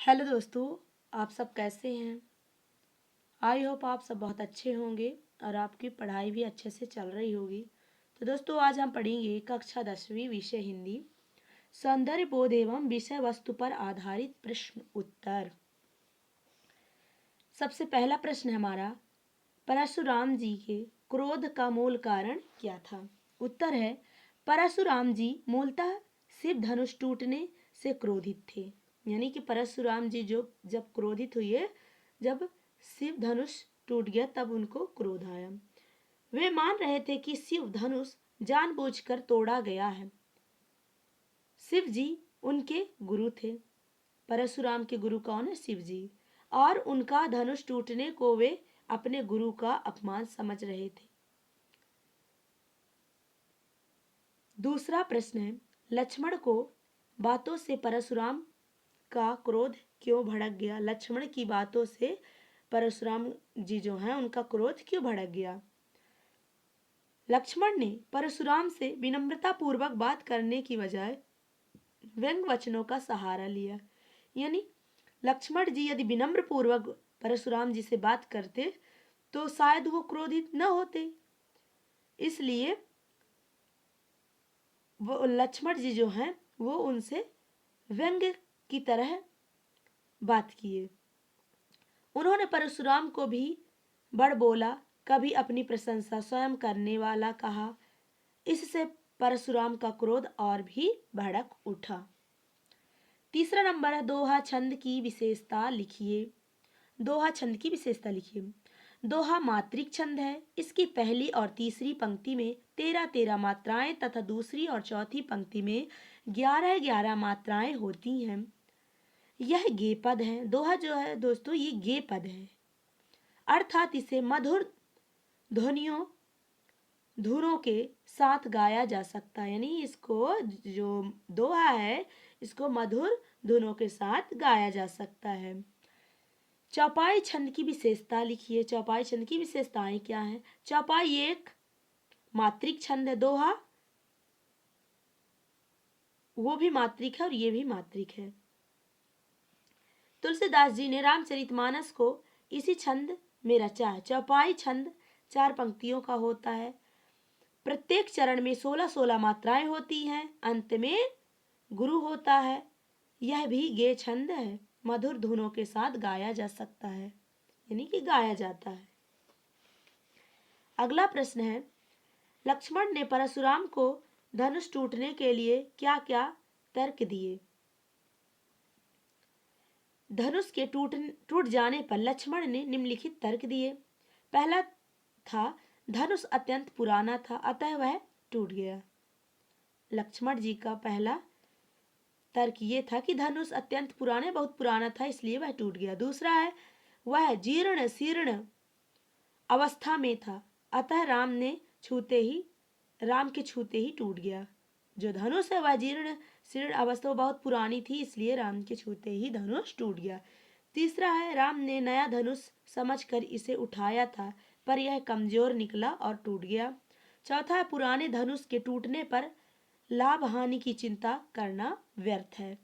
Hello दोस्तों, आप सब कैसे हैं। आई होप आप सब बहुत अच्छे होंगे और आपकी पढ़ाई भी अच्छे से चल रही होगी। तो दोस्तों, आज हम पढ़ेंगे कक्षा 10वीं विषय हिंदी सौंदर्य बोध एवं विषय वस्तु पर आधारित प्रश्न उत्तर। सबसे पहला प्रश्न है हमारा, परशुराम जी के क्रोध का मूल कारण क्या था। उत्तर है, परशुराम जी मूलतः शिव धनुष टूटने से क्रोधित थे। यानी कि परशुराम जी जो जब क्रोधित हुए, जब शिव धनुष टूट गया तब उनको क्रोध आया। वे मान रहे थे कि शिव धनुष जानबूझकर तोड़ा गया है। शिव जी उनके गुरु थे। परशुराम के गुरु कौन है? शिव जी। और उनका धनुष टूटने को वे अपने गुरु का अपमान समझ रहे थे। दूसरा प्रश्न है, लक्ष्मण को बातों से परशुराम का क्रोध क्यों भड़क गया। लक्ष्मण की बातों से परशुराम जी जो हैं उनका क्रोध क्यों भड़क गया। लक्ष्मण ने परशुराम से विनम्रता पूर्वक बात करने की बजाय व्यंग वचनों का सहारा लिया। यानी लक्ष्मण जी यदि विनम्र पूर्वक परशुराम जी से बात करते तो शायद वो क्रोधित न होते। इसलिए वो लक्ष्मण जी जो हैं वो उनसे व्यंग्य की तरह बात किए। उन्होंने परशुराम को भी बड़ बोला, कभी अपनी प्रशंसा स्वयं करने वाला कहा। इससे परशुराम का क्रोध और भी भड़क उठा। तीसरा नंबर है, दोहा छंद की विशेषता लिखिए। दोहा छंद की विशेषता लिखिए। दोहा मात्रिक छंद है। इसकी पहली और तीसरी पंक्ति में 13-13 मात्राएं तथा दूसरी और चौथी पंक्ति में 11-11 मात्राएं होती हैं। यह गे पद है। दोहा जो है दोस्तों ये गे पद है, अर्थात इसे मधुर ध्वनियों धुनों के साथ गाया जा सकता है। यानी इसको जो दोहा है इसको मधुर धुनों के साथ गाया जा सकता है। चौपाई छंद की विशेषता लिखिए। चौपाई छंद की विशेषताएं क्या हैं। चौपाई एक मात्रिक छंद है। दोहा वो भी मात्रिक है और ये भी मात्रिक है। तुलसीदास जी ने रामचरितमानस को इसी छंद में रचा है। चौपाई छंद 4 पंक्तियों का होता है। प्रत्येक चरण में 16-16 मात्राएं होती हैं। अंत में गुरु होता है। यह भी गे छंद है। मधुर धुनों के साथ गाया जा सकता है, यानी कि गाया जाता है। अगला प्रश्न है, लक्ष्मण ने परशुराम को धनुष टूटने के लिए क्या क्या तर्क दिए। धनुष के टूट जाने पर लक्ष्मण ने निम्नलिखित तर्क दिए। पहला था, धनुष अत्यंत पुराना था अतः वह टूट गया। लक्ष्मण जी का पहला तर्क ये था कि धनुष अत्यंत पुराने बहुत पुराना था इसलिए वह टूट गया। दूसरा है, वह जीर्ण शीर्ण अवस्था में था अतः राम के छूते ही टूट गया। जो धनुष है वह जीर्ण शीर्ण अवस्था बहुत पुरानी थी इसलिए राम के छूते ही धनुष टूट गया। तीसरा है, राम ने नया धनुष समझकर इसे उठाया था पर यह कमजोर निकला और टूट गया। चौथा है, पुराने धनुष के टूटने पर लाभ हानि की चिंता करना व्यर्थ है।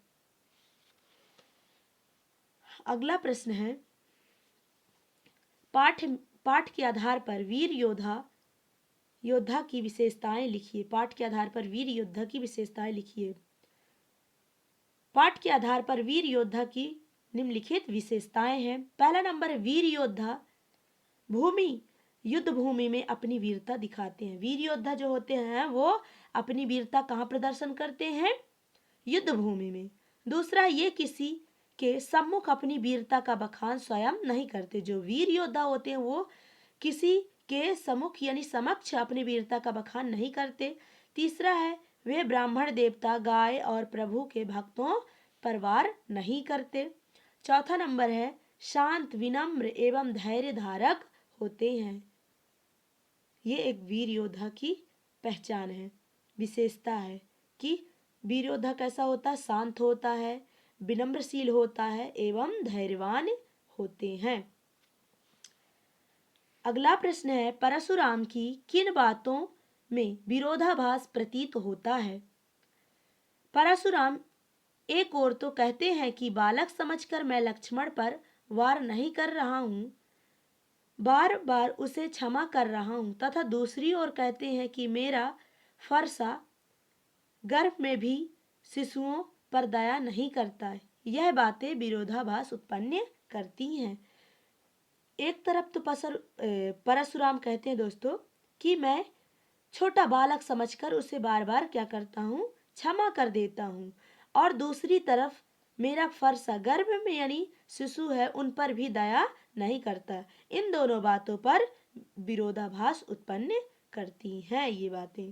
अगला प्रश्न है, पाठ के आधार पर वीर योद्धा की विशेषताएं लिखिए। पाठ के आधार पर वीर योद्धा की विशेषताएं लिखिए। पाठ के आधार पर वीर योद्धा की निम्नलिखित विशेषताएं हैं। पहला नंबर, वीर योद्धा युद्ध भूमि में अपनी वीरता दिखाते हैं। वीर योद्धा जो होते हैं वो अपनी वीरता कहाँ प्रदर्शन करते हैं? युद्ध भूमि में। दूसरा, ये किसी के सम्मुख अपनी वीरता का बखान स्वयं नहीं करते। जो वीर योद्धा होते हैं वो किसी के सम्मुख यानी समक्ष अपनी वीरता का बखान नहीं करते। तीसरा है, वे ब्राह्मण देवता गाय और प्रभु के भक्तों पर वार नहीं करते। चौथा नंबर है, शांत विनम्र एवं धैर्य धारक होते हैं। ये एक वीर योद्धा की पहचान है, विशेषता है कि वीर योद्धा कैसा होता है? शांत होता है, विनम्रशील होता है एवं धैर्यवान होते हैं। अगला प्रश्न है, परशुराम की किन बातों में विरोधाभास प्रतीत होता है। परशुराम एक ओर तो कहते हैं कि बालक समझकर मैं लक्ष्मण पर वार नहीं कर रहा हूँ, बार बार उसे क्षमा कर रहा हूँ, तथा दूसरी ओर कहते हैं कि मेरा फरसा गर्भ में भी शिशुओं पर दया नहीं करता है। यह बातें विरोधाभास उत्पन्न करती हैं। एक तरफ तो परशुराम कहते हैं दोस्तों कि मैं छोटा बालक समझकर उसे बार बार क्या करता हूँ, क्षमा कर देता हूँ, और दूसरी तरफ मेरा फरसा गर्भ में यानी शिशु है उन पर भी दया नहीं करता। इन दोनों बातों पर विरोधाभास उत्पन्न करती हैं ये बातें।